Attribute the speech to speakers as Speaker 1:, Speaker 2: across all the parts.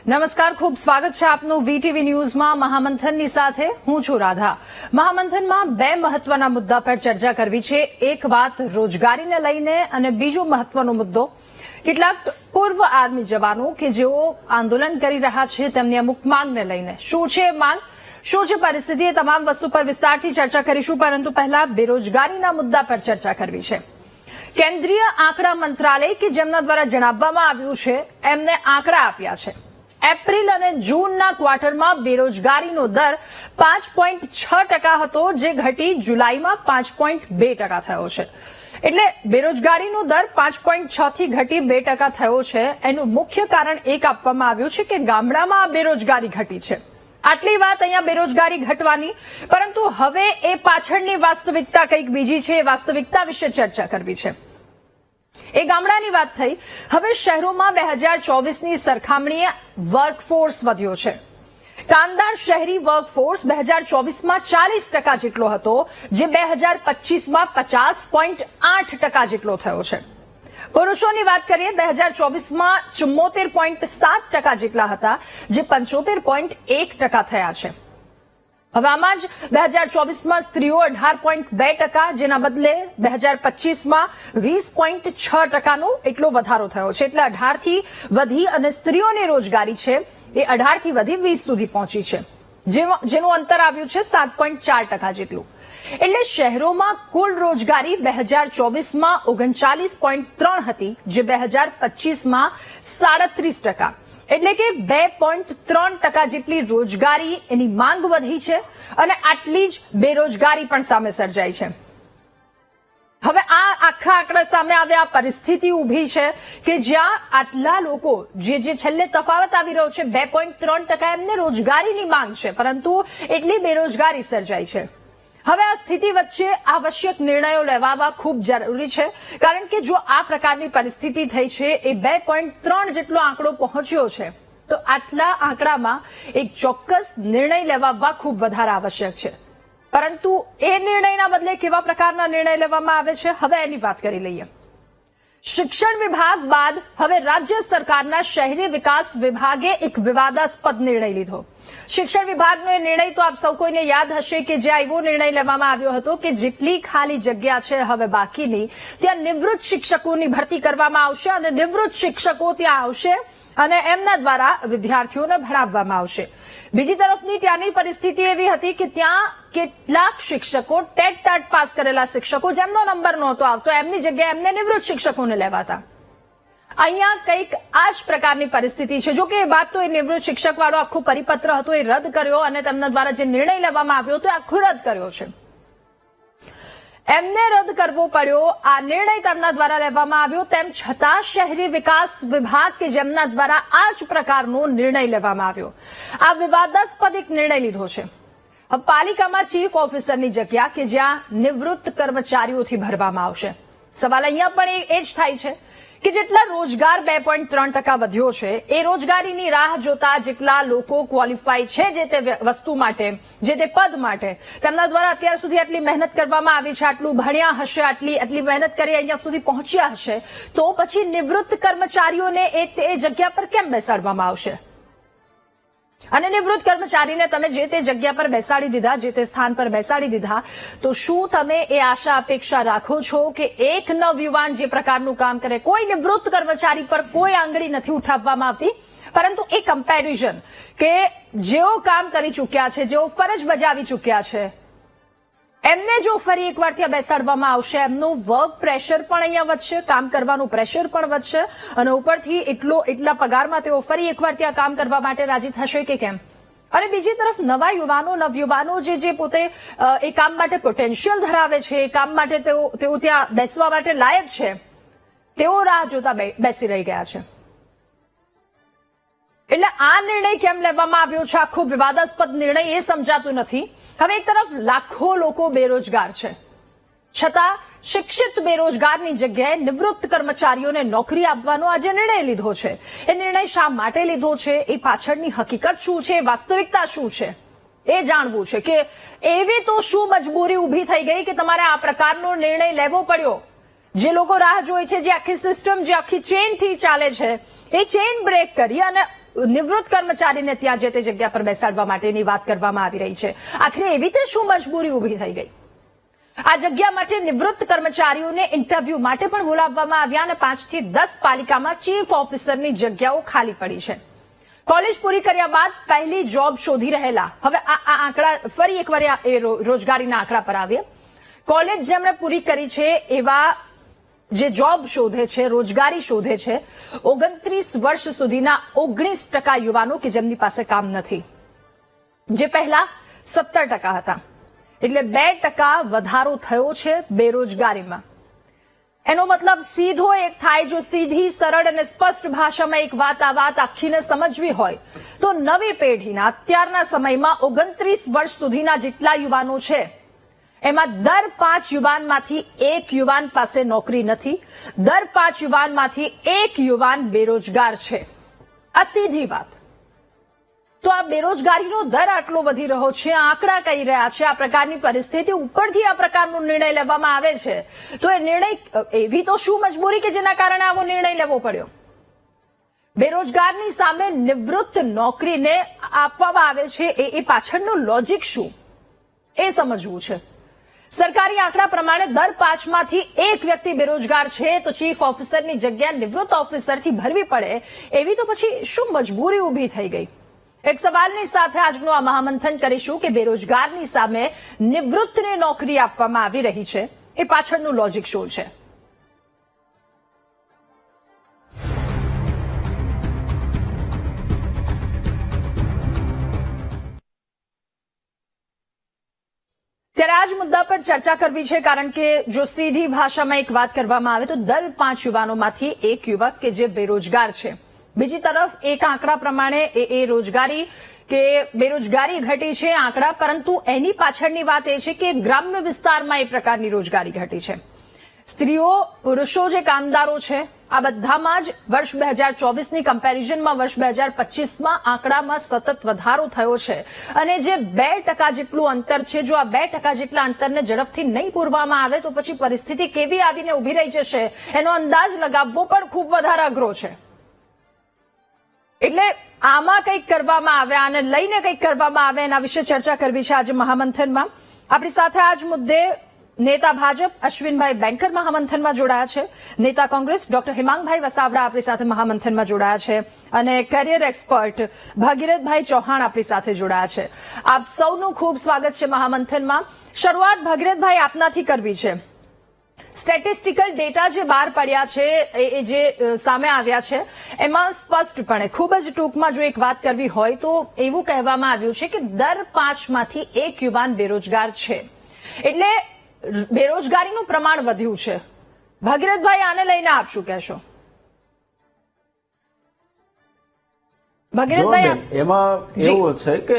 Speaker 1: નમસ્કાર, ખૂબ સ્વાગત છે આપનું વીટીવી ન્યૂઝમાં મહામંથનની સાથે હું છું રાધા। મહામંથનમાં બે મહત્વના મુદ્દા પર ચર્ચા કરવી છે। એક વાત રોજગારીને લઈને અને બીજો મહત્વનો મુદ્દો કેટલાક પૂર્વ આર્મી જવાનો કે જેઓ આંદોલન કરી રહ્યા છે તેમની અમુક માંગને લઈને। શું છે માંગ, શું છે પરિસ્થિતિ, એ તમામ વસ્તુ પર વિસ્તારથી ચર્ચા કરીશું, પરંતુ પહેલા બેરોજગારીના મુદ્દા પર ચર્ચા કરવી છે। કેન્દ્રીય આંકડા મંત્રાલય કે જેમના દ્વારા જણાવવામાં આવ્યું છે એમને આંકડા આપ્યા છે। એપ્રિલ અને જૂનના ક્વાર્ટરમાં બેરોજગારીનો દર 5.6% હતો, જે ઘટી જુલાઈમાં 5.2% થયો છે। એટલે બેરોજગારીનો દર 5.6 થી ઘટી 2% થયો છે। એનું મુખ્ય કારણ એક આપવામાં આવ્યું છે કે ગામડામાં આ બેરોજગારી ઘટી છે। આટલી વાત અહીંયા બેરોજગારી ઘટવાની, પરંતુ હવે એ પાછળની વાસ્તવિકતા કંઈક બીજી છે। એ વાસ્તવિકતા વિશે ચર્ચા કરવી છે। એ ગામડાની વાત થઈ। હવે શહેરોમાં 2024ની સરખામણીએ વર્કફોર્સ વધ્યો છે। કામદાર શહેરી વર્કફોર્સ 2024માં 40% જેટલો હતો, જે 2025માં 50.8% જેટલો થયો છે। પુરુષોની વાત કરીએ 2024માં 74.7% જેટલા હતા, જે 75.1% થયા છે। હવે આમાં જ 2024માં સ્ત્રીઓ 18.2%, જેના બદલે 2025માં 20.6%નો એટલો વધારો થયો છે। એટલે 18 થી વધી અને સ્ત્રીઓની રોજગારી છે એ 18 થી વધી 20 સુધી પહોંચી છે, જેનું અંતર આવ્યું છે 7.4% જેટલું। એટલે શહેરોમાં કુલ રોજગારી 2024માં 39.3 હતી, જે 2025માં 37%, એટલે કે 2.3% જેટલી રોજગારી એની માંગ વધી છે અને આટલી જ બેરોજગારી પણ સામે સર્જાઈ છે। હવે આ આખા આંકડા સામે આવ્યા, પરિસ્થિતિ ઊભી છે કે જ્યાં આટલા લોકો જે છેલ્લે તફાવત આવી રહ્યો છે 2.3%, એમને રોજગારીની માંગ છે, પરંતુ એટલી બેરોજગારી સર્જાઈ છે। હવે આ સ્થિતિ વચ્ચે આવશ્યક નિર્ણયો લેવા ખૂબ જરૂરી છે, કારણ કે જો આ પ્રકારની પરિસ્થિતિ થઈ છે, એ 2.3 જેટલો આંકડો પહોંચ્યો છે, તો આટલા આંકડામાં એક ચોક્કસ નિર્ણય લેવા ખૂબ વધારે આવશ્યક છે। પરંતુ એ નિર્ણયના બદલે કેવા પ્રકારના નિર્ણય લેવામાં આવે છે, હવે એની વાત કરી લઈએ। શિક્ષણ વિભાગ બાદ હવે રાજ્ય સરકારના શહેરી વિકાસ વિભાગે એક વિવાદાસ્પદ નિર્ણય લીધો। શિક્ષણ વિભાગનો એ નિર્ણય તો આપ સૌ કોઈને યાદ હશે કે જ્યાં એવો નિર્ણય લેવામાં આવ્યો હતો કે જેટલી ખાલી જગ્યા છે હવે બાકીની, ત્યાં નિવૃત્ત શિક્ષકોની ભરતી કરવામાં આવશે અને નિવૃત્ત શિક્ષકો ત્યાં આવશે અને એમના દ્વારા વિદ્યાર્થીઓને ભણાવવામાં આવશે। બીજી તરફની ત્યાંની પરિસ્થિતિ એવી હતી કે ત્યાં કેટલાક શિક્ષકો ટેટ પાસ કરેલા શિક્ષકો જેમનો નંબર નહોતો આવતો, એમની જગ્યાએ એમને નિવૃત્ત શિક્ષકોને લેવાતા। અહીંયા કંઈક આ જ પ્રકારની પરિસ્થિતિ છે। જો કે એ બાદ તો એ નિવૃત્ત શિક્ષક વાળો આખો પરિપત્ર હતો એ રદ કર્યો અને તેમના દ્વારા જે નિર્ણય લેવામાં આવ્યો હતો એ આખો રદ કર્યો છે। એમને રદ કરવો પડ્યો, આ નિર્ણય તેમના દ્વારા લેવામાં આવ્યો, તેમ છતાં શહેરી વિકાસ વિભાગ કે જેમના દ્વારા આ જ પ્રકારનો નિર્ણય લેવામાં આવ્યો, આ વિવાદાસ્પદ એક નિર્ણય લીધો છે। પાલિકામાં ચીફ ઓફિસરની જગ્યા કે જ્યાં નિવૃત્ત કર્મચારીઓથી ભરવામાં આવશે। સવાલ અહીંયા પણ એ જ થાય છે કે જેટલા રોજગાર 2.3% વધ્યો છે, એ રોજગારીની રાહ જોતા જેટલા લોકો ક્વોલિફાઈ છે જે તે વસ્તુ માટે, જે તે પદ માટે, તેમના દ્વારા અત્યાર સુધી આટલી મહેનત કરવામાં આવી છે, આટલું ભણ્યા હશે, આટલી મહેનત કરી અહીંયા સુધી પહોંચ્યા હશે, તો પછી નિવૃત્ત કર્મચારીઓને એ જગ્યા પર કેમ બેસાડવામાં આવશે? અને નિવૃત્ત કર્મચારીને તમે જે તે જગ્યા પર બેસાડી દીધા, જે તે સ્થાન પર બેસાડી દીધા, તો શું તમે એ આશા અપેક્ષા રાખો છો કે એક નવયુવાન જે પ્રકારનું કામ કરે, કોઈ નિવૃત્ત કર્મચારી પર કોઈ આંગળી નથી ઉઠાવવામાં આવતી, પરંતુ એ કમ્પેરિઝન કે જેઓ કામ કરી ચૂક્યા છે, જેઓ ફરજ બજાવી ચૂક્યા છે, એમને જો ફરી એકવાર ત્યાં બેસાડવામાં આવશે, એમનું વર્ક પ્રેશર પણ અહીંયા વધશે, કામ કરવાનું પ્રેશર પણ વધશે અને ઉપરથી એટલા પગારમાં તેઓ ફરી એકવાર ત્યાં કામ કરવા માટે રાજી થશે કે કેમ? અને બીજી તરફ નવયુવાનો જે પોતે એ કામ માટે પોટેન્શિયલ ધરાવે છે, એ કામ માટે તેઓ ત્યાં બેસવા માટે લાયક છે, તેઓ રાહ જોતા બેસી રહી ગયા છે। એટલે આ નિર્ણય કેમ લેવામાં આવ્યો છે, આખો વિવાદાસ્પદ નિર્ણય, એ સમજાતું નથી। હવે એક તરફ લાખો લોકો બેરોજગાર છે, છતાં શિક્ષિત બેરોજગારની જગ્યાએ નિવૃત્ત કર્મચારીઓને નોકરી આપવાનો આજે નિર્ણય લીધો છે। એ નિર્ણય શા માટે લીધો છે, એ પાછળની હકીકત શું છે, વાસ્તવિકતા શું છે, એ જાણવું છે કે એવી તો શું મજબૂરી ઊભી થઈ ગઈ કે તમારે આ પ્રકારનો નિર્ણય લેવો પડ્યો। જે લોકો રાહ જોઈ છે, જે આખી સિસ્ટમ, જે આખી ચેઇનથી ચાલે છે, એ ચેઇન બ્રેક કરી અને નિવૃત્ત કર્મચારીને ત્યાં જે તે જગ્યા પર બેસાડવા માટેની વાત કરવામાં આવી રહી છે. આખરે એવી રીતે શું મજબૂરી ઉભી થઈ ગઈ? આ જગ્યા માટે નિવૃત્ત કર્મચારીઓને ઇન્ટરવ્યુ માટે પણ બોલાવવામાં આવ્યા અને 5 થી 10 પાલિકામાં ચીફ ઓફિસરની જગ્યાઓ ખાલી પડી છે. કોલેજ પૂરી કર્યા બાદ પહેલી જોબ શોધી રહેલા, હવે આ આંકડા ફરી એકવાર એ રોજગારીના આંકડા પર આવીએ. કોલેજ જેમણે પૂરી કરી છે એવા જે જોબ શોધે છે, રોજગારી શોધે છે, 29 વર્ષ સુધીના 19% યુવાનો કે જેમની પાસે કામ નથી, જે પહેલા 17% હતા. એટલે 2% વધારો થયો છે બેરોજગારીમાં. એનો મતલબ સીધો એક થાય, જો સીધી સરળ અને સ્પષ્ટ ભાષામાં એક વાત આખીને સમજવી હોય તો નવી પેઢીના અત્યારના સમયમાં 29 વર્ષ સુધીના જેટલા યુવાનો છે એમાં દર 5 યુવાનમાંથી 1 યુવાન પાસે નોકરી નથી, દર 5 યુવાનમાંથી 1 યુવાન બેરોજગાર છે. આ સીધી વાત. તો આ બેરોજગારીનો દર આટલો વધી રહ્યો છે, આંકડા કહી રહ્યા છે, આ પ્રકારની પરિસ્થિતિ ઉપરથી આ પ્રકારનો નિર્ણય લેવામાં આવે છે, તો એ નિર્ણય એવી તો શું મજબૂરી કે જેના કારણે આવો નિર્ણય લેવો પડ્યો? બેરોજગારની સામે નિવૃત્ત નોકરીને આપવામાં આવે છે, એ પાછળનું લોજિક શું એ સમજવું છે. સરકારી આંકડા પ્રમાણે દર 5 માંથી 1 વ્યક્તિ બેરોજગાર છે, તો ચીફ ઓફિસરની જગ્યા નિવૃત્ત ઓફિસરથી ભરવી પડે, એવી તો પછી શું મજબૂરી ઉભી થઈ ગઈ? એક સવાલની સાથે આજનું આ મહામંથન કરીશું કે બેરોજગારની સામે નિવૃત્તને નોકરી આપવામાં આવી રહી છે, એ પાછળનું લોજિક શું છે? ત્યારે આ જ મુદ્દા પર ચર્ચા કરવી છે, કારણ કે જો સીધી ભાષામાં એક વાત કરવામાં આવે તો દર 5 યુવાનોમાંથી 1 યુવક કે જે બેરોજગાર છે. બીજી તરફ એક આંકડા પ્રમાણે એ રોજગારી કે બેરોજગારી ઘટી છે આંકડા, પરંતુ એની પાછળની વાત એ છે કે ગ્રામ્ય વિસ્તારમાં એ પ્રકારની રોજગારી ઘટી છે. સ્ત્રીઓ, પુરુષો જે કામદારો છે, આ બધામાં જ વર્ષ 2024ની કમ્પેરિઝનમાં વર્ષ 2025માં આંકડામાં સતત વધારો થયો છે. અને જે 2% જેટલું અંતર છે, જો આ 2% જેટલા અંતરને ઝડપથી નહીં પૂરવામાં આવે તો પછી પરિસ્થિતિ કેવી આવીને ઉભી રહી જશે એનો અંદાજ લગાવવો પણ ખૂબ વધારે અઘરો છે. એટલે આમાં કંઈક કરવામાં આવે, આને લઈને કંઈક કરવામાં આવે, એના વિશે ચર્ચા કરવી છે આજે મહામંથનમાં. આપણી સાથે આજ મુદ્દે નેતા ભાજપ અશ્વિનભાઈ બેંકર મહામંથનમાં જોડાયા છે, નેતા કોંગ્રેસ ડોક્ટર હિમાંગભાઈ વસાવડા આપણી સાથે મહામંથનમાં જોડાયા છે, અને કેરિયર એક્સપર્ટ ભગીરથભાઈ ચૌહાણ આપણી સાથે જોડાયા છે. આપ સૌનું ખૂબ સ્વાગત છે મહામંથનમાં. શરૂઆત ભગીરથભાઈ આપનાથી કરવી છે. સ્ટેટિસ્ટિકલ ડેટા જે બહાર પડ્યા છે, એ જે સામે આવ્યા છે, એમાં સ્પષ્ટપણે ખૂબ જ ટૂંકમાં જો એક વાત કરવી હોય તો એવું કહેવામાં આવ્યું છે કે દર 5 માંથી 1 યુવાન બેરોજગાર છે. એટલે બેરોજગારીનું પ્રમાણ વધ્યું છે. ભગીરથભાઈ, આને લઈને આપ શું કહેશો? ભગીરથભાઈ,
Speaker 2: એમાં એવું છે કે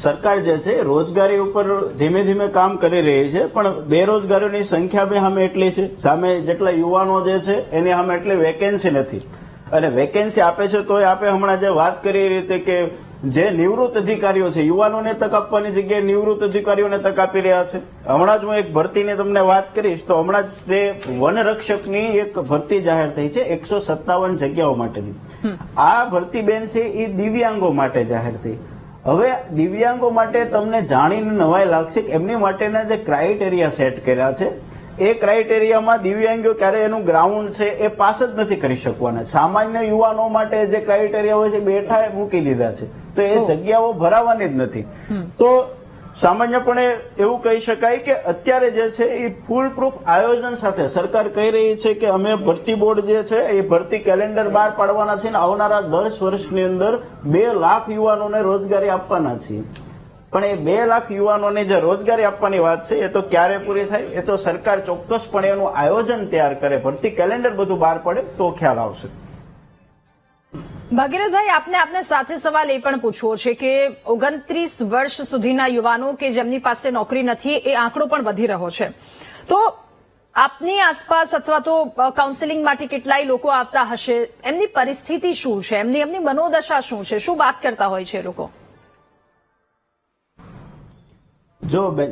Speaker 2: સરકાર જે છે રોજગારી ઉપર ધીમે ધીમે કામ કરી રહી છે, પણ બેરોજગારીની સંખ્યા બી સામે એટલી છે, સામે જેટલા યુવાનો જે છે એની સામે એટલી વેકેન્સી નથી. અને વેકેન્સી આપે છે તોય આપે હમણાં જે વાત કરી એ રીતે કે જે નિવૃત્ત અધિકારીઓ છે, યુવાનોને તક આપવાની જગ્યાએ નિવૃત્ત અધિકારીઓને તક આપી રહ્યા છે. હમણાં જ હું એક ભરતીની તમને વાત કરીશ તો હમણાં જ તે વનરક્ષકની એક ભરતી જાહેર થઈ છે 157 જગ્યાઓ માટેની. આ ભરતી બેન છે એ દિવ્યાંગો માટે જાહેર થઈ. હવે દિવ્યાંગો માટે તમને જાણીને નવાઈ લાગશે કે એમની માટેના જે ક્રાઇટેરિયા સેટ કર્યા છે એ ક્રાઇટેરિયામાં દિવ્યાંગો ક્યારે એનું ગ્રાઉન્ડ છે એ પાસ જ નથી કરી શકવાના. સામાન્ય યુવાનો માટે જે ક્રાઇટેરિયા હોય છે બેઠા મૂકી દીધા છે, તો એ જગ્યાઓ ભરાવાની જ નથી. તો સામાન્યપણે એવું કહી શકાય કે અત્યારે જે છે એ ફૂલ પ્રૂફ આયોજન સાથે સરકાર કહી રહી છે કે અમે ભરતી બોર્ડ જે છે એ ભરતી કેલેન્ડર બહાર પાડવાના છે અને આવનારા 10 વર્ષની અંદર 2 લાખ યુવાનોને રોજગારી આપવાના છીએ. પણ એ 2 લાખ યુવાનોને જે રોજગારી આપવાની વાત છે એ તો ક્યારે પૂરી થાય, એ તો સરકાર ચોક્કસપણે એનું આયોજન તૈયાર કરે, ભરતી કેલેન્ડર બધું બહાર પડે તો ખ્યાલ આવશે.
Speaker 1: ભગીરથભાઈ, આપને સાથે સવાલ એ પણ પૂછવો છે કે 29 વર્ષ સુધીના યુવાનો કે જેમની પાસે નોકરી નથી, એ આંકડો પણ વધી રહ્યો છે. તો આપની આસપાસ અથવા તો કાઉન્સેલિંગ માટે કેટલાય લોકો આવતા હશે, એમની પરિસ્થિતિ શું છે, એમની મનોદશા શું છે, શું વાત કરતા હોય છે એ લોકો?
Speaker 2: જો બેન,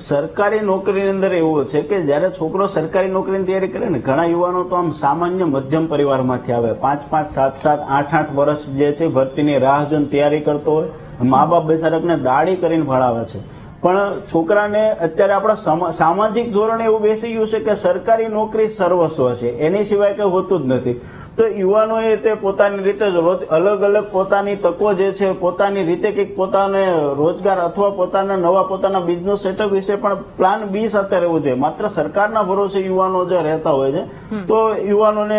Speaker 2: સરકારી નોકરીની અંદર એવું છે કે જયારે છોકરો સરકારી નોકરીની તૈયારી કરે ને, ઘણા યુવાનો તો આમ સામાન્ય મધ્યમ પરિવારમાંથી આવે, 5-5, 7-7, 8-8 વર્ષ જે છે ભરતીની રાહ જોઈને તૈયારી કરતો હોય, મા બાપ બેસાડકને દાડી કરીને ભણાવે છે, પણ છોકરાને અત્યારે આપણા સામાજિક ધોરણે એવું બેસી ગયું છે કે સરકારી નોકરી સર્વસ્વ છે, એની સિવાય કઈ હોતું જ નથી. તો યુવાનોએ તે પોતાની રીતે રોજ અલગ અલગ પોતાની તકો જે છે, પોતાની રીતે કંઈક પોતાને રોજગાર અથવા પોતાના બિઝનેસ સેટઅપ વિશે પણ પ્લાન બી સાથે રહેવું જોઈએ. માત્ર સરકારના ભરોસે યુવાનો જો રહેતા હોય છે તો યુવાનોને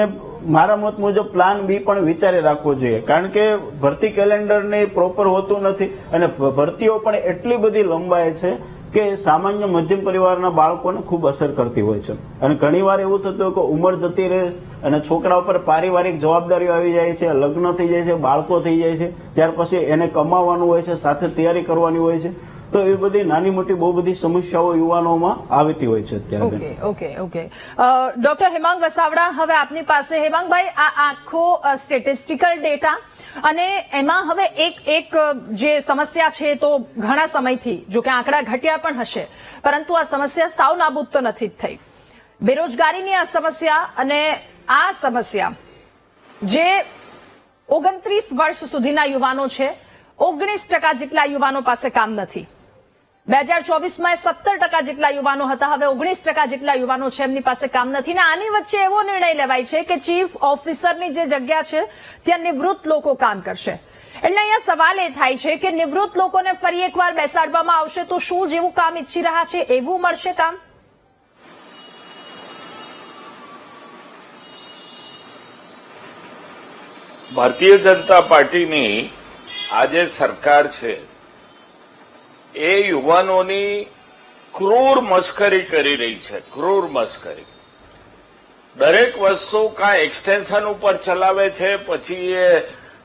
Speaker 2: મારા મત મુજબ પ્લાન બી પણ વિચારી રાખવો જોઈએ, કારણ કે ભરતી કેલેન્ડર ને પ્રોપર હોતું નથી અને ભરતીઓ પણ એટલી બધી લંબાય છે કે સામાન્ય મધ્યમ પરિવારના બાળકોને ખૂબ અસર કરતી હોય છે. અને ઘણીવાર એવું થતું હોય કે ઉંમર જતી રહે અને છોકરા ઉપર પારિવારિક જવાબદારીઓ આવી જાય છે, લગ્ન થઈ જાય છે, બાળકો થઈ જાય છે, ત્યાર પછી એને કમાવાનું હોય છે, સાથે તૈયારી કરવાની હોય છે, તો એ બધી નાની મોટી બહુ બધી સમસ્યાઓ યુવાનોમાં આવતી હોય છે અત્યારે.
Speaker 1: ઓકે. ડોક્ટર હેમાંગ વસાવડા, હવે આપની પાસે. હેમાંગભાઈ, આ આખો સ્ટેટિસ્ટિકલ ડેટા અને એમાં હવે એક જે સમસ્યા છે તો ઘણા સમયથી, જો કે આંકડા ઘટ્યા પણ હશે, પરંતુ આ સમસ્યા સાવ નાબૂદ તો નથી જ થઈ. બેરોજગારીની આ સમસ્યા અને આ સમસ્યા જે 29 વર્ષ સુધીના યુવાનો છે, 19% જેટલા યુવાનો પાસે કામ નથી. 2024માં 17% જેટલા યુવાનો હતા, હવે 19% જેટલા યુવાનો છે એમની પાસે કામ નથી. ને આની વચ્ચે એવો નિર્ણય લેવાય છે કે ચીફ ઓફિસરની જે જગ્યા છે ત્યાં નિવૃત્ત લોકો કામ કરશે. એટલે અહીંયા સવાલ એ થાય છે કે નિવૃત્ત લોકોને ફરી એકવાર બેસાડવામાં આવશે તો શું જેવું કામ ઈચ્છી રહ્યા છે એવું મળશે કામ?
Speaker 3: ભારતીય જનતા પાર્ટીની આજે સરકાર છે એ યુવાનોની ક્રૂર મસ્કરી કરી રહી છે, ક્રૂર મસ્કરી. દરેક વસ્તુ કાં એક્સટેન્શન ઉપર ચલાવે છે, પછી એ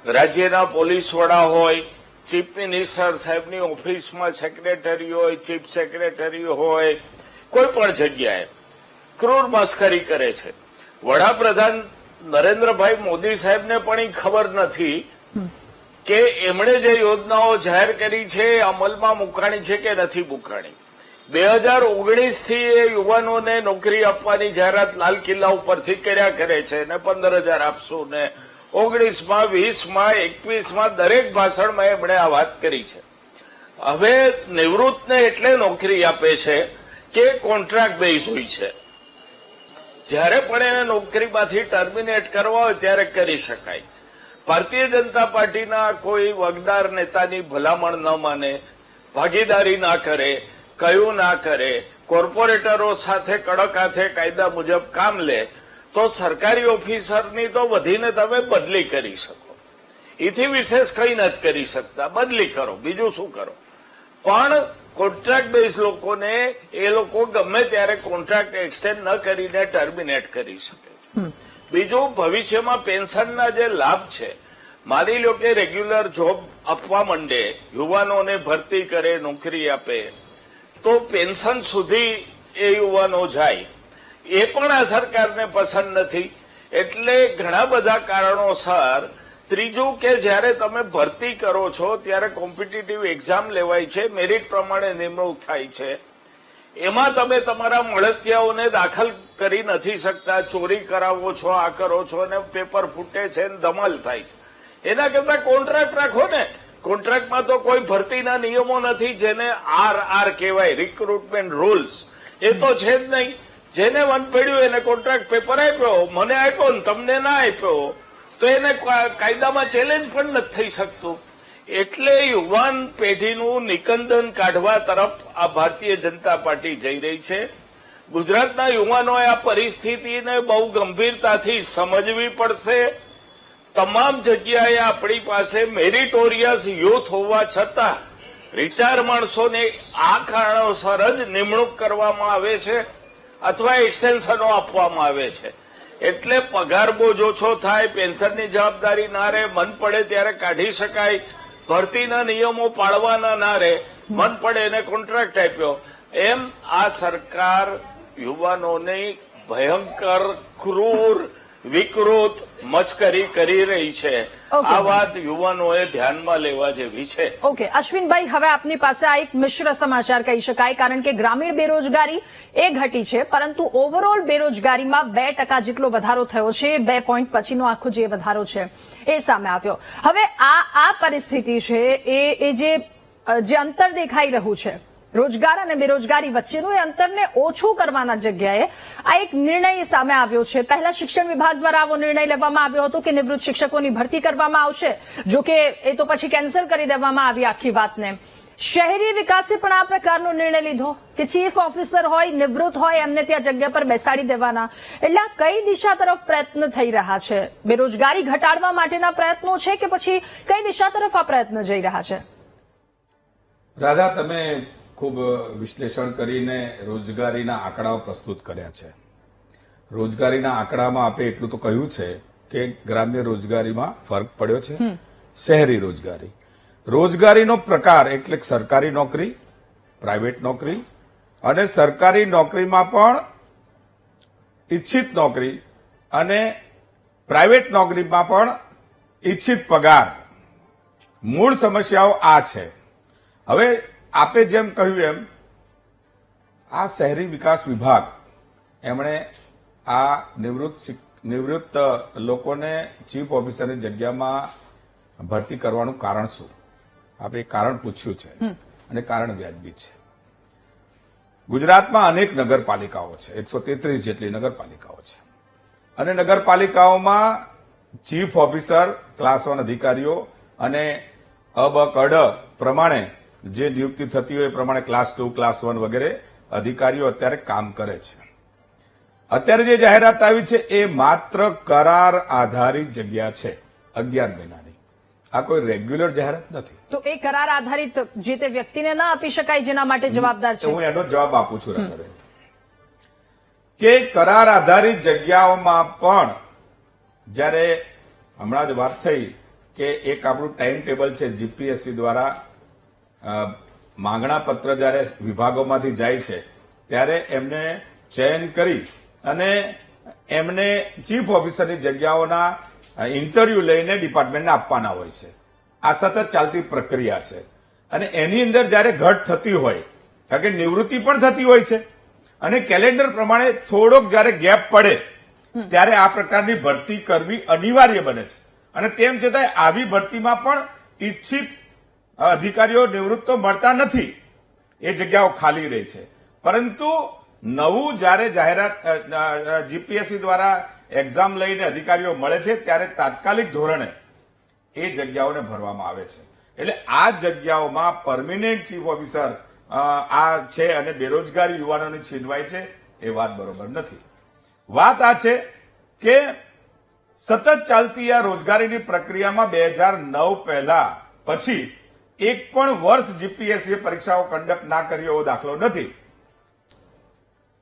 Speaker 3: રાજ્યના પોલીસ વડા હોય, ચીફ મિનિસ્ટર સાહેબની ઓફિસમાં સેક્રેટરી હોય, ચીફ સેક્રેટરી હોય, કોઈ પણ જગ્યાએ ક્રૂર મસ્કરી કરે છે. વડાપ્રધાન નરેન્દ્રભાઈ મોદી સાહેબને પણ એ ખબર નથી કે એમણે જે યોજનાઓ જાહેર કરી છે એ અમલમાં મૂકાણી છે કે નથી મૂકાણી. 2019 થી એ યુવાનોને નોકરી આપવાની જાહેરાત લાલ કિલ્લા ઉપરથી કર્યા કરે છે ને 15,000 આપશું ને 19માં, 20માં, 21માં દરેક ભાષણમાં એમણે આ વાત કરી છે. હવે નિવૃત્તને એટલે નોકરી આપે છે કે કોન્ટ્રાક્ટ બેઝ હોય છે, જ્યારે પણ એને નોકરીમાંથી ટર્મિનેટ કરવા હોય ત્યારે કરી શકાય. ભારતીય જનતા પાર્ટીના કોઈ વગદાર નેતાની ભલામણ ન માને, ભાગીદારી ના કરે, કયું ના કરે, કોર્પોરેટરો સાથે કડક હાથે કાયદા મુજબ કામ લે તો સરકારી ઓફિસરની તો વધીને તમે બદલી કરી શકો. એથી વિશેષ કંઈ નથી કરી શકતા. બદલી કરો, બીજું શું કરો. પણ કોન્ટ્રાક્ટ બેઝ લોકોને એ લોકો ગમે ત્યારે કોન્ટ્રાક્ટ એક્સટેન્ડ ન કરીને ટર્મિનેટ કરી શકે છે. બીજું, ભવિષ્યમાં પેન્શનના જે લાભ છે, માની લો કે રેગ્યુલર જોબ આપવા માંડે, યુવાનોને ભરતી કરે, નોકરી આપે, તો પેન્શન સુધી એ યુવાનો જાય, એ પણ આ સરકારને પસંદ નથી. એટલે ઘણા બધા કારણોસર. ત્રીજું કે જ્યારે તમે ભરતી કરો છો ત્યારે કોમ્પિટિટિવ એક્ઝામ લેવાય છે, મેરિટ પ્રમાણે નિમણૂક થાય છે, એમાં તમે તમારા મળતિયાઓને દાખલ કરી નથી શકતા, ચોરી કરાવો છો, આ કરો છો અને પેપર ફૂટે છે ને ધમાલ થાય છે. એના કરતા કોન્ટ્રાક્ટ રાખો ને. કોન્ટ્રાક્ટમાં તો કોઈ ભરતીના નિયમો નથી, જેને RR કહેવાય, રિક્રુટમેન્ટ રૂલ્સ, એ તો છે જ નહીં. જેને મન પડ્યું એને કોન્ટ્રાક્ટ પેપર આપ્યો, મને આપ્યો ને તમને ના આપ્યો, તો એને કાયદામાં ચેલેન્જ પણ નથી થઈ શકતું. એટલે યુવાન પેઢીનું નિકંદન કાઢવા તરફ આ ભારતીય જનતા પાર્ટી જઈ રહી છે. ગુજરાતના યુવાનોએ આ પરિસ્થિતિને બહુ ગંભીરતાથી સમજવી પડશે. તમામ જગ્યાએ આપણી પાસે મેરિટોરિયસ યુથ હોવા છતાં રિટાયર માણસોને આ કારણોસર જ નિમણૂક કરવામાં આવે છે અથવા એક્સટેન્શનો આપવામાં આવે છે. એટલે પગાર બોજ ઓછો થાય, પેન્શનની જવાબદારી ના રહે, મન પડે ત્યારે કાઢી શકાય, ભરતીના નિયમો પાળવાના ના રહે, મન પડે એને કોન્ટ્રાક્ટ આપ્યો. એમ આ સરકાર યુવાનોની ભયંકર, ક્રૂર, વિકૃત મસ્કરી કરી રહી છે.
Speaker 1: Okay.
Speaker 3: આ વાત યુવાનોએ ધ્યાનમાં લેવા જેવી છે.
Speaker 1: ઓકે અશ્વિનભાઈ, હવે આપની પાસે આ એક મિશ્ર સમાચાર કહી શકાય, કારણ કે ગ્રામીણ બેરોજગારી એ ઘટી છે, પરંતુ ઓવરઓલ બેરોજગારીમાં 2% જેટલો વધારો થયો છે. 2 પોઈન્ટ પછીનો આખો જે વધારો છે એ સામે આવ્યો. હવે આ પરિસ્થિતિ છે એ જે અંતર દેખાઈ રહ્યું છે રોજગાર અને બેરોજગારી વચ્ચેનું, એ અંતરને ઓછું કરવાના જગ્યાએ આ એક નિર્ણય સામે આવ્યો છે. પહેલા શિક્ષણ વિભાગ દ્વારા આવો નિર્ણય લેવામાં આવ્યો હતો કે નિવૃત્ત શિક્ષકોની ભરતી કરવામાં આવશે, જો કે એ તો પછી કેન્સલ કરી દેવામાં આવી આખી વાતને. શહેરી વિકાસે પણ આ પ્રકારનો નિર્ણય લીધો કે ચીફ ઓફિસર હોય, નિવૃત્ત હોય, એમને ત્યાં જગ્યા પર બેસાડી દેવાના. એટલે આ કઈ દિશા તરફ પ્રયત્ન થઈ રહ્યા છે? બેરોજગારી ઘટાડવા માટેના પ્રયત્નો છે કે પછી કઈ દિશા તરફ આ પ્રયત્ન જઈ રહ્યા છે?
Speaker 4: રાધા, તમે ખૂબ વિશ્લેષણ કરીને રોજગારીના આંકડાઓ પ્રસ્તુત કર્યા છે. રોજગારીના આંકડામાં આપે એટલું તો કહ્યું છે કે ગ્રામ્ય રોજગારીમાં ફરક પડ્યો છે. શહેરી રોજગારીનો પ્રકાર એટલે સરકારી નોકરી, પ્રાઇવેટ નોકરી, અને સરકારી નોકરીમાં પણ ઈચ્છિત નોકરી અને પ્રાઇવેટ નોકરીમાં પણ ઈચ્છિત પગાર. મૂળ સમસ્યાઓ આ છે. હવે આપે જેમ કહ્યું એમ આ શહેરી વિકાસ વિભાગ એમણે આ નિવૃત્ત લોકોને ચીફ ઓફિસરની જગ્યામાં ભરતી કરવાનું કારણ શું? આપણે કારણ પૂછ્યું છે અને કારણ વ્યાજબી છે. ગુજરાતમાં અનેક નગરપાલિકાઓ છે, 133 જેટલી નગરપાલિકાઓ છે, અને નગરપાલિકાઓમાં ચીફ ઓફિસર, ક્લાસ 1 અધિકારીઓ અને અબકડ પ્રમાણે જે નિયુક્તિ થતી હોય એ પ્રમાણે ક્લાસ 2, ક્લાસ 1 વગેરે અધિકારીઓ અત્યારે કામ કરે છે. અત્યારે જે જાહેરાત આવી છે એ માત્ર કરાર આધારિત જગ્યા છે, 11 મહિનાની. આ કોઈ રેગ્યુલર જાહેરાત નથી.
Speaker 1: તો એ કરાર આધારિત જે તે વ્યક્તિને ના આપી શકાય જેના માટે જવાબદાર છે?
Speaker 4: હું એનો જવાબ આપું છું રાધાબેન, કે કરાર આધારિત જગ્યાઓમાં પણ જ્યારે હમણાં જ વાત થઈ કે એક આપણું ટાઈમ ટેબલ છે જીપીએસસી દ્વારા, માંગણા પત્ર જ્યારે વિભાગોમાંથી જાય છે ત્યારે એમને ચયન કરી અને એમને ચીફ ઓફિસરની જગ્યાઓના ઇન્ટરવ્યુ લઈને ડિપાર્ટમેન્ટને આપવાના હોય છે. આ સતત ચાલતી પ્રક્રિયા છે અને એની અંદર જ્યારે ઘટ થતી હોય, કારણ કે નિવૃત્તિ પણ થતી હોય છે અને કેલેન્ડર પ્રમાણે થોડોક જ્યારે ગેપ પડે ત્યારે આ પ્રકારની ભરતી કરવી અનિવાર્ય બને છે. અને તેમ છતાં આવી ભરતીમાં પણ ઈચ્છિત અધિકારીઓ નિવૃત્ત તો મળતા નથી, એ જગ્યાઓ ખાલી રહી છે. પરંતુ નવું જ્યારે જાહેરાત જીપીએસસી દ્વારા એક્ઝામ લઈને અધિકારીઓ મળે છે ત્યારે તાત્કાલિક ધોરણે એ જગ્યાઓને ભરવામાં આવે છે. એટલે આ જગ્યાઓમાં પરમિનન્ટ ચીફ ઓફિસર આ છે અને બેરોજગારી યુવાનોની છીનવાય છે, એ વાત બરોબર નથી. વાત આ છે કે સતત ચાલતી આ રોજગારીની પ્રક્રિયામાં 2009 પહેલા પછી એક પણ વર્ષ જીપીએસસી પરીક્ષાઓ કન્ડક્ટ ના કરી એવો દાખલો નથી.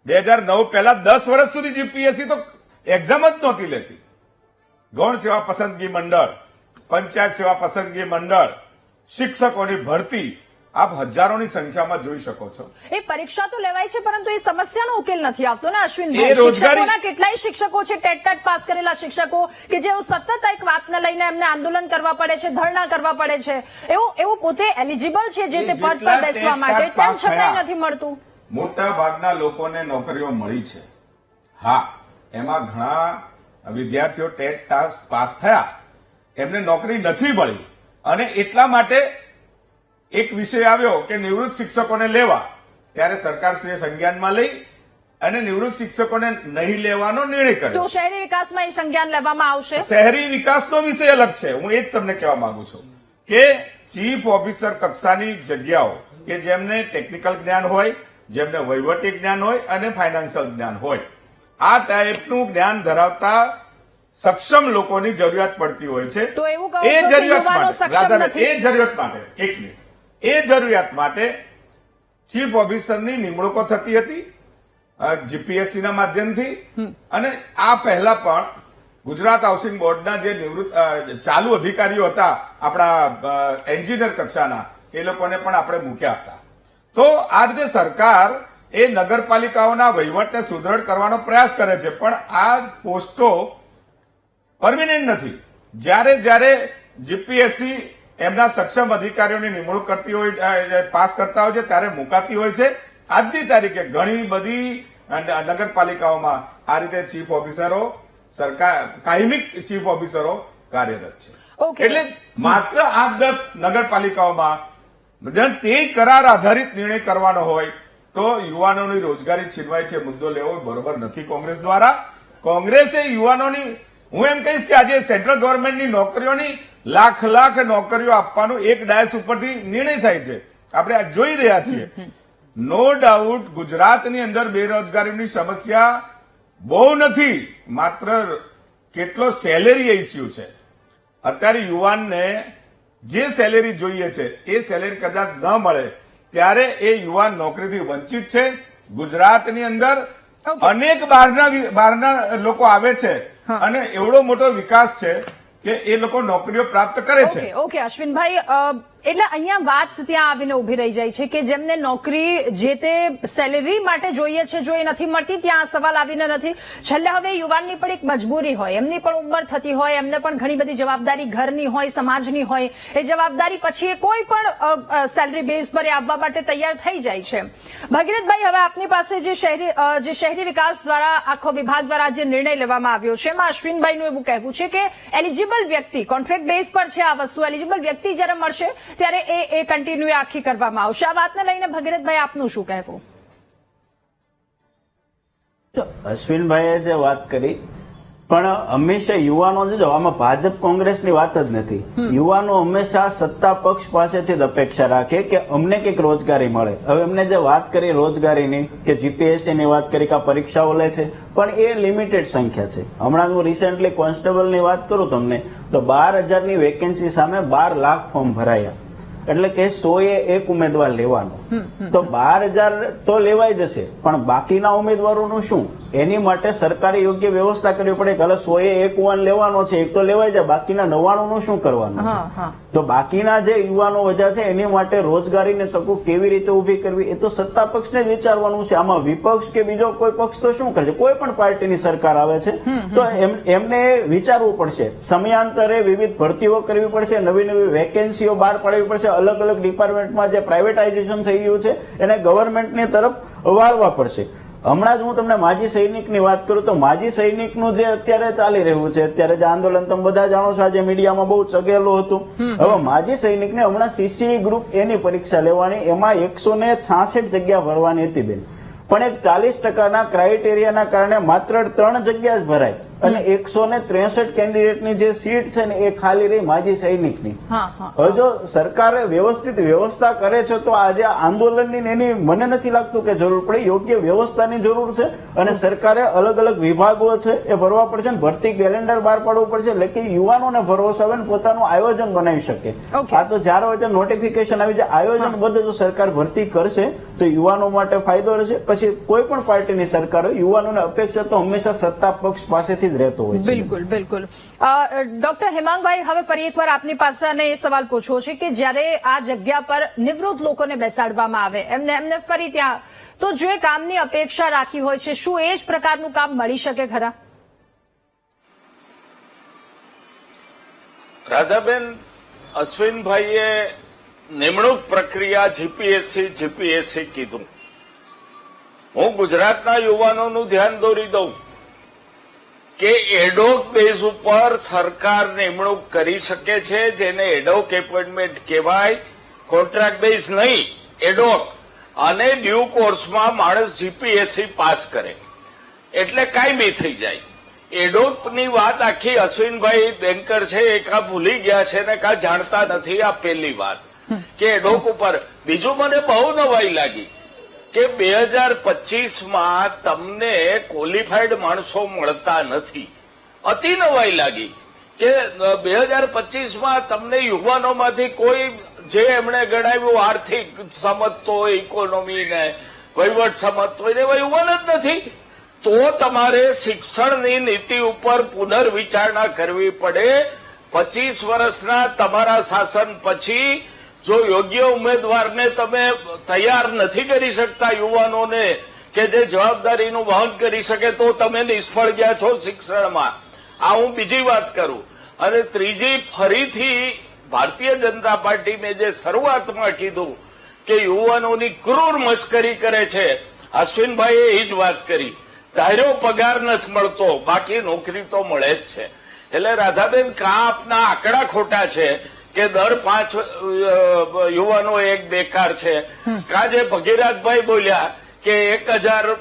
Speaker 4: 2009 પહેલા 10 વર્ષ સુધી જીપીએસસી તો એક્ઝામ જ નહોતી લેતી. ગૌણ સેવા પસંદગી મંડળ, પંચાયત સેવા પસંદગી મંડળ, શિક્ષકોની ભરતી આપ હજારોની સંખ્યામાં જોઈ શકો છો.
Speaker 1: એ પરીક્ષા તો લેવાય છે પરંતુ એ સમસ્યાનો ઉકેલ નથી આવતો ને અશ્વિનભાઈ. શિક્ષકોના કેટલાય શિક્ષકો છે, ટેટ પાસ કરેલા શિક્ષકો, કે જેઓ સતત એક વાતને લઈને એમને આંદોલન કરવા પડે છે, ધરણા કરવા પડે છે. એવું પોતે એલિજિબલ છે જે તે પદ પર બેસવા માટે, તેમ છતાંય નથી મળતું.
Speaker 4: મોટા ભાગના લોકોને નોકરીઓ મળી છે. હા, એમાં ઘણા વિદ્યાર્થીઓ ટેટ પાસ થયા, એમને નોકરી નથી મળી અને એટલા માટે એક વિષય આવ્યો કે નિવૃત્ત શિક્ષકોને લેવા, ત્યારે સરકારશ્રીએ સંજ્ઞાનમાં લઈ અને નિવૃત્ત શિક્ષકોને નહીં લેવાનો નિર્ણય કર્યો.
Speaker 1: તો શહેરી વિકાસમાં એ સંજ્ઞાન લેવામાં આવશે?
Speaker 4: શહેરી વિકાસનો વિષય અલગ છે. હું એ જ તમને કહેવા માંગુ છું કે ચીફ ઓફિસર કક્ષાની જગ્યાઓ કે જેમને ટેકનિકલ જ્ઞાન હોય, જેમને વહીવટી જ્ઞાન હોય અને ફાઇનાન્શિયલ જ્ઞાન હોય, આ ટાઈપનું જ્ઞાન ધરાવતા સક્ષમ લોકોની જરૂરિયાત પડતી હોય છે.
Speaker 1: તો એવું કહો છો કે યુવાનો સક્ષમ નથી?
Speaker 4: એ જરૂરિયાત માટે એક મિનિટ, એ જરૂરિયાત માટે ચીફ ઓફિસરની નિમણૂકો થતી હતી જીપીએસસી ના માધ્યમથી. અને આ પહેલા પણ ગુજરાત હાઉસિંગ બોર્ડના જે નિવૃત્ત ચાલુ અધિકારીઓ હતા આપણા એન્જિનિયર કક્ષાના, એ લોકોને પણ આપણે મૂક્યા હતા. તો આ રીતે સરકાર એ નગરપાલિકાઓના વહીવટને સુદૃઢ કરવાનો પ્રયાસ કરે છે, પણ આ પોસ્ટો પરમિનન્ટ નથી. જ્યારે જીપીએસસી એમના સક્ષમ અધિકારીઓની નિમણૂક કરતી હોય, પાસ કરતા હોય છે, ત્યારે મુકાતી હોય છે. આજની તારીખે ઘણી બધી નગરપાલિકાઓમાં આ રીતે ચીફ ઓફિસરો, સરકાર કાયમી ચીફ ઓફિસરો કાર્યરત છે.
Speaker 1: Okay.
Speaker 4: એટલે માત્ર 8-10 નગરપાલિકાઓમાં તે કરાર આધારિત નિર્ણય કરવાનો હોય તો યુવાનોની રોજગારી છીનવાય છે મુદ્દો લેવો બરોબર નથી કોંગ્રેસ દ્વારા. કોંગ્રેસે યુવાનોની, હું એમ કહીશ કે આજે સેન્ટ્રલ ગવર્મેન્ટની નોકરીઓની લાખ નોકરીઓ આપવાનો એક ડાયસ ઉપરથી નિર્ણય થાય છે. આપણે આ જોઈ રહ્યા છીએ. નો ડાઉટ ગુજરાતની અંદર બેરોજગારીની સમસ્યા બહુ નથી, માત્ર કેટલો સેલેરી ઇસ્યુ છે. અત્યારે યુવાનને જે સેલેરી જોઈએ છે એ સેલેરી કદાચ ન મળે ત્યારે એ યુવાન નોકરીથી વંચિત છે. ગુજરાતની અંદર અનેક બહારના લોકો આવે છે અને એવડો મોટો વિકાસ છે કે એ લોકો નોકરીઓ પ્રાપ્ત કરે છે.
Speaker 1: ઓકે અશ્વિનભાઈ, એટલે અહીંયા વાત ત્યાં આવીને ઉભી રહી જાય છે કે જેમને નોકરી જે તે સેલેરી માટે જોઈએ છે, જો એ નથી મળતી ત્યાં સવાલ આવીને નથી. છેલ્લે હવે યુવાનની પણ એક મજબૂરી હોય, એમની પણ ઉંમર થતી હોય, એમને પણ ઘણી બધી જવાબદારી ઘરની હોય, સમાજની હોય. એ જવાબદારી પછી એ કોઈ પણ સેલરી બેઝ પર આવવા માટે તૈયાર થઈ જાય છે. ભગીરથભાઈ, હવે આપની પાસે જે શહેરી વિકાસ દ્વારા આખો વિભાગ દ્વારા જે નિર્ણય લેવામાં આવ્યો છે એમાં અશ્વિનભાઈનું એવું કહેવું છે કે એલિજિબલ વ્યક્તિ, કોન્ટ્રાક્ટ બેઝ પર છે આ વસ્તુ, એલિજિબલ વ્યક્તિ જ્યારે મળશે ત્યારે એ કન્ટિન્યુ આખી કરવામાં આવશે. આ વાતને લઈને ભગીરથભાઈ આપનું શું કહેવું?
Speaker 2: અશ્વિનભાઈએ જે વાત કરી, પણ હંમેશા યુવાનો જો આમાં ભાજપ કોંગ્રેસની વાત જ નથી. યુવાનો હંમેશા સત્તા પક્ષ પાસેથી જ અપેક્ષા રાખે કે અમને કંઈક રોજગારી મળે. હવે એમને જે વાત કરી રોજગારીની, કે જીપીએસસી ની વાત કરી કે પરીક્ષાઓ લે છે, પણ એ લિમિટેડ સંખ્યા છે. હમણાં હું રિસેન્ટલી કોન્સ્ટેબલની વાત કરું તમને તો 12,000ની વેકેન્સી સામે 12 લાખ ફોર્મ ભરાયા. એટલે કે 100 ઉમેદવાર લેવાનો. તો 12,000 તો લેવાઈ જશે, પણ બાકીના ઉમેદવારોનું શું? એની માટે સરકારે યોગ્ય વ્યવસ્થા કરવી પડે કે 101 લેવાનો છે, એક તો લેવાઈ જાય, બાકીના 99 નું શું કરવાનું? તો બાકીના જે યુવાનો વધ્યા છે એની માટે રોજગારીની તકો કેવી રીતે ઉભી કરવી એ તો સત્તા પક્ષને જ વિચારવાનું છે. આમાં વિપક્ષ કે બીજો કોઈ પક્ષ તો શું કરશે? કોઈ પણ પાર્ટીની સરકાર આવે છે તો એમને વિચારવું પડશે. સમયાંતરે વિવિધ ભરતીઓ કરવી પડશે, નવી વેકેન્સીઓ બહાર પાડવી પડશે. અલગ અલગ ડિપાર્ટમેન્ટમાં જે પ્રાઇવેટાઇઝેશન થઈ ગયું છે એને ગવર્મેન્ટની તરફ વાળવા પડશે. હમણાં જ હું તમને માજી સૈનિકની વાત કરું તો માજી સૈનિકનું જે અત્યારે ચાલી રહ્યું છે, અત્યારે જે આંદોલન તમે બધા જાણો છો, આજે મીડિયામાં બહુ ચગેલું હતું. હવે માજી સૈનિકને હમણાં સીસી ગ્રુપ એની પરીક્ષા લેવાની, એમાં 166 જગ્યા ભરવાની હતી બેન, પણ એક 40% ક્રાઇટેરિયાના કારણે માત્ર 3 જગ્યા જ ભરાય અને 163 કેન્ડિડેટની જે સીટ છે ને એ ખાલી રહી માજી સૈનિકની. હવે જો સરકારે વ્યવસ્થિત વ્યવસ્થા કરે છે તો આજે આંદોલનની એની મને નથી લાગતું કે જરૂર પડે. યોગ્ય વ્યવસ્થાની જરૂર છે અને સરકારે અલગ અલગ વિભાગો છે એ ભરવા પડશે, ભરતી કેલેન્ડર બહાર પાડવું પડશે, એટલે કે યુવાનોને ભરોસો આવે ને પોતાનું આયોજન બનાવી શકે. આ તો જ્યારે હોય ત્યાં નોટિફિકેશન આવી જાય, આયોજનબદ્ધ જો સરકાર ભરતી કરશે તો યુવાનો માટે ફાયદો રહેશે. પછી કોઈ પણ પાર્ટીની સરકાર હોય, યુવાનોને અપેક્ષા તો હંમેશા સત્તા પક્ષ પાસેથી જ રહેતો હોય છે.
Speaker 1: બિલકુલ. ડોક્ટર હેમાંગભાઈ, હવે ફરી એકવાર આપની પાસે અને એ સવાલ પૂછવો છે કે જ્યારે આ જગ્યા પર નિવૃત્ત લોકોને બેસાડવામાં આવે એમને ફરી ત્યાં, તો જે કામની અપેક્ષા રાખી હોય છે શું એ જ પ્રકારનું કામ મળી શકે ખરા?
Speaker 3: રાધાબેન, અશ્વિનભાઈએ નિમણૂક પ્રક્રિયા જીપીએસસી કીધું. હું ગુજરાતના યુવાનોનું ધ્યાન દોરી દઉં કે એડોક બેઝ ઉપર સરકાર નિમણૂક કરી શકે છે, જેને એડોક એપોઇન્ટમેન્ટ કહેવાય, કોન્ટ્રાક્ટ બેઝ નહીં, એડોક. અને ડ્યુ કોર્સમાં માણસ જીપીએસસી પાસ કરે એટલે કાયમી થઈ જાય. એડોકની વાત આખી અશ્વિનભાઈ બેન્કર છે એ કાં ભૂલી ગયા છે ને કાં જાણતા નથી. આ પહેલી વાત કે એડોક ઉપર. બીજું મને બહુ નવાઈ લાગી કે 2025માં તમને ક્વોલિફાઈડ માણસો મળતા નથી. અતિ નવાઈ લાગી કે 2025માં તમને યુવાનોમાંથી કોઈ જે એમણે ગણાવ્યું આર્થિક સમજતો હોય, ઇકોનોમીને વહીવટ સમજતો હોય એવા યુવાન જ નથી. તો તમારે શિક્ષણની નીતિ ઉપર પુનર્વિચારણા કરવી પડે. 25 વર્ષના તમારા શાસન પછી જો યોગ્ય ઉમેદવારને તમે તૈયાર નથી કરી શકતા, યુવાનોને કે જે જવાબદારીનું વહન કરી શકે, તો તમે નિષ્ફળ ગયા છો શિક્ષણમાં. આ હું બીજી વાત કરું. અને ત્રીજી, ફરીથી ભારતીય જનતા પાર્ટી મેં જે શરૂઆતમાં કીધું કે યુવાનોની ક્રૂર મશ્કરી કરે છે, અશ્વિનભાઈએ એ જ વાત કરી. ધાર્યો પગાર નથી મળતો, બાકી નોકરી તો મળે જ છે. એટલે રાધાબેન, કાં આપના આંકડા ખોટા છે કે દર 5 યુવાનો એક બેકાર છે, કાં જે ભગીરથભાઈ બોલ્યા કે 1000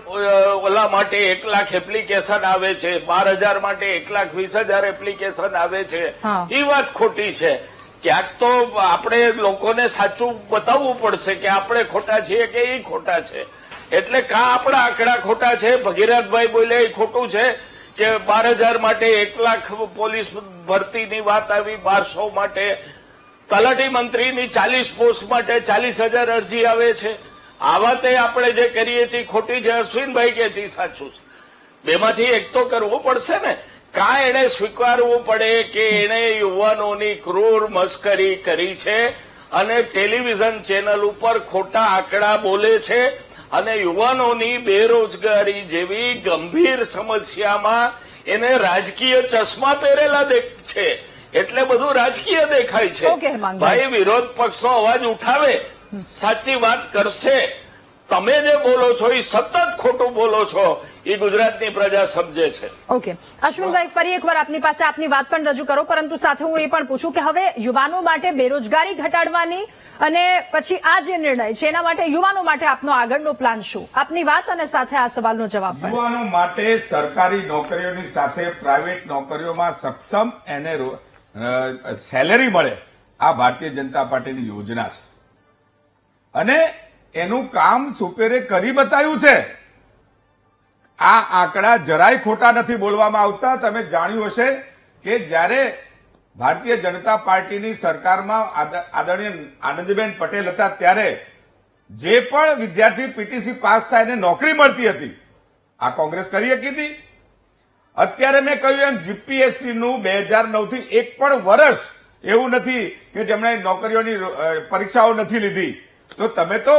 Speaker 3: ઓલા માટે 1 લાખ એપ્લિકેશન આવે છે, 12,000 માટે 1,20,000 એપ્લિકેશન આવે છે, એ વાત ખોટી છે. ક્યાંક તો આપણે લોકોને સાચું બતાવવું પડશે કે આપણે ખોટા છીએ કે એ ખોટા છે. એટલે કાં આપણા આંકડા ખોટા છે, ભગીરથભાઈ બોલ્યા એ ખોટું છે કે 12,000 માટે 1 લાખ પોલીસ ભરતીની વાત આવી, 1200 માટે, તલાટી મંત્રીની 40 પોસ્ટ માટે 40,000 અરજી આવે છે. આ વાતે આપણે જે કરીએ છીએ ખોટી છે, અશ્વિનભાઈ કે છે સાચું છે. બેમાંથી એક તો કરવું પડશે ને. કાં એને સ્વીકારવું પડે કે એને યુવાનોની ક્રૂર મશ્કરી કરી છે અને ટેલિવિઝન ચેનલ ઉપર ખોટા આંકડા બોલે છે અને યુવાનોની બેરોજગારી જેવી ગંભીર સમસ્યામાં એને રાજકીય ચશ્મા પહેરેલા છે, એટલે બધું રાજકીય દેખાય છે. ભાઈ, વિરોધ પક્ષનો અવાજ ઉઠાવે, સાચી વાત કરશે. તમે જે બોલો છો એ સતત ખોટું બોલો છો, એ ગુજરાતની પ્રજા સમજે છે.
Speaker 1: ઓકે અશ્વિનભાઈ, ફરી એકવાર આપની પાસે આપની વાત પણ રજૂ કરો, પરંતુ સાથે હું એ પણ પૂછું કે હવે યુવાનો માટે બેરોજગારી ઘટાડવાની અને પછી આ જે નિર્ણય છે એના માટે યુવાનો માટે આપનો આગળનો પ્લાન શું? આપની વાત અને સાથે આ સવાલનો જવાબ પણ.
Speaker 4: યુવાનો માટે સરકારી નોકરીઓની સાથે પ્રાઇવેટ નોકરીઓમાં સક્ષમ એને સેલેરી મળે, આ ભારતીય જનતા પાર્ટીની યોજના છે અને એનું કામ સુપેરે કરી બતાવ્યું છે. આ આંકડા જરાય ખોટા નથી બોલવામાં આવતા. તમે જાણ્યું હશે કે જ્યારે ભારતીય જનતા પાર્ટીની સરકારમાં આદરણીય આનંદીબેન પટેલ હતા ત્યારે જે પણ વિદ્યાર્થી પીટીસી પાસ થાય એને નોકરી મળતી હતી, આ કોંગ્રેસ કરી શકી હતી. અત્યારે મેં કહ્યું એમ જીપીએસસી નું 2009 થી એક પણ વર્ષ એવું નથી કે જેમણે નોકરીઓની પરીક્ષાઓ નથી લીધી. તો તમે તો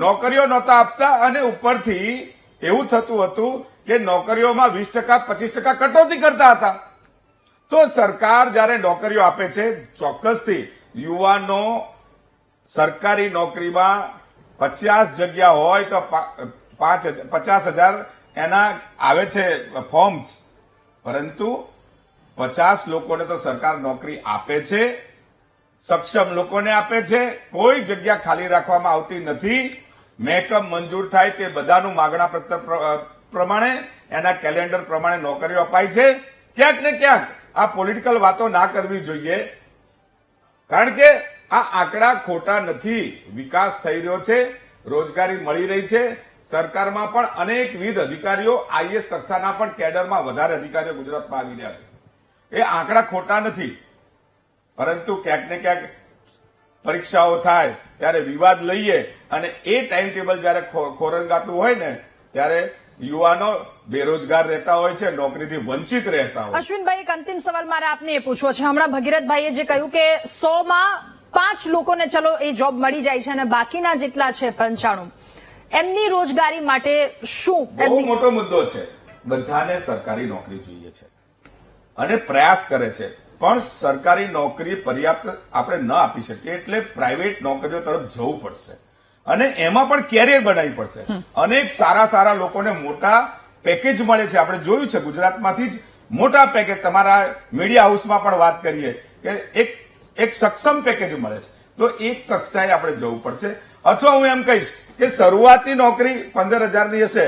Speaker 4: નોકરીઓ નહોતા આપતા અને ઉપરથી એવું થતું હતું કે નોકરીઓમાં 20%, 25% કટોતી કરતા હતા. તો સરકાર જ્યારે નોકરીઓ આપે છે, ચોક્કસથી યુવાનો સરકારી નોકરીમાં 50 જગ્યા હોય તો 50,000 એના આવે છે ફોર્મ્સ, પરંતુ 50 લોકોને તો સરકાર નોકરી આપે છે, સક્ષમ લોકોને આપે છે. કોઈ જગ્યા ખાલી રાખવામાં આવતી નથી. મહેકમ મંજૂર થાય તે બધાનું માગણા પત્ર પ્રમાણે, એના કેલેન્ડર પ્રમાણે નોકરીઓ અપાય છે. ક્યાંક ને ક્યાંક આ પોલિટિકલ વાતો ના કરવી જોઈએ, કારણ કે આ આંકડા ખોટા નથી. વિકાસ થઈ રહ્યો છે, રોજગારી મળી રહી છે. સરકારમાં પણ અનેકવિધ અધિકારીઓ, આઈએએસ કક્ષાના પણ કેડરમાં વધારે અધિકારીઓ ગુજરાતમાં આવી રહ્યા છે. એ આંકડા ખોટા નથી, પરંતુ ક્યાંક ને ક્યાંક પરીક્ષાઓ થાય ત્યારે વિવાદ લઈએ અને એ ટાઈમ ટેબલ જયારે ખોરંગાતું હોય ને ત્યારે યુવાનો બેરોજગાર રહેતા હોય છે, નોકરીથી વંચિત રહેતા હોય.
Speaker 1: અશ્વિનભાઈ, એક અંતિમ સવાલ મારે આપને એ પૂછવો છે. હમણાં ભગીરથભાઈએ જે કહ્યું કે 100માં 5 લોકોને ચલો એ જોબ મળી જાય છે અને બાકીના જેટલા છે 95, એમની રોજગારી માટે શું?
Speaker 4: બહુ મોટો મુદ્દો છે. બધાને સરકારી નોકરી જોઈએ છે અને પ્રયાસ કરે છે, પણ સરકારી નોકરી પર્યાપ્ત આપણે ન આપી શકીએ, એટલે પ્રાઇવેટ નોકરીઓ તરફ જવું પડશે અને એમાં પણ કેરિયર બનાવવી પડશે. અનેક સારા લોકોને મોટા પેકેજ મળે છે. આપણે જોયું છે ગુજરાતમાંથી જ મોટા પેકેજ, તમારા મીડિયા હાઉસમાં પણ વાત કરીએ કે એક સક્ષમ પેકેજ મળે છે. તો એક કક્ષાએ આપણે જવું પડશે. અથવા હું એમ કહીશ કે શરૂઆતી નોકરી 15,000ની હશે,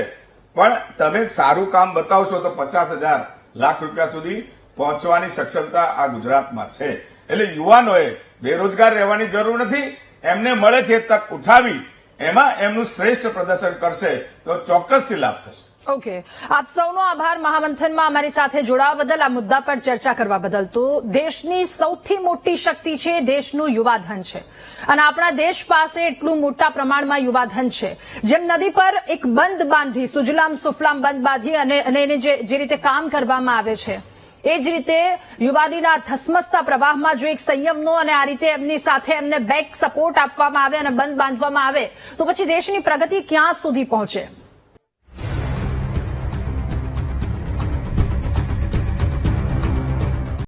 Speaker 4: પણ તમે સારું કામ બતાવશો તો 50,000 લાખ રૂપિયા સુધી પહોંચવાની સક્ષમતા આ ગુજરાતમાં છે. એટલે યુવાનોએ બેરોજગાર રહેવાની જરૂર નથી. એમને મળે છે તક ઉઠાવી, એમાં એમનું શ્રેષ્ઠ પ્રદર્શન કરશે તો ચોક્કસથી લાભ થશે.
Speaker 1: ઓકે, આપ સૌનો આભાર મહામંથનમાં અમારી સાથે જોડાવા બદલ, આ મુદ્દા પર ચર્ચા કરવા બદલ. તો દેશની સૌથી મોટી શક્તિ છે દેશનું યુવાધન છે અને આપણા દેશ પાસે એટલું મોટા પ્રમાણમાં યુવાધન છે. જેમ નદી પર એક બંધ બાંધી, સુજલામ સુફલામ બંધ બાંધી અને એને જે રીતે કામ કરવામાં આવે છે, એ જ રીતે યુવાનીના ધસમસતા પ્રવાહમાં જો એક સંયમનો અને આ રીતે એમની સાથે એમને બેક સપોર્ટ આપવામાં આવે અને બંધ બાંધવામાં આવે તો પછી દેશની પ્રગતિ ક્યાં સુધી પહોંચે?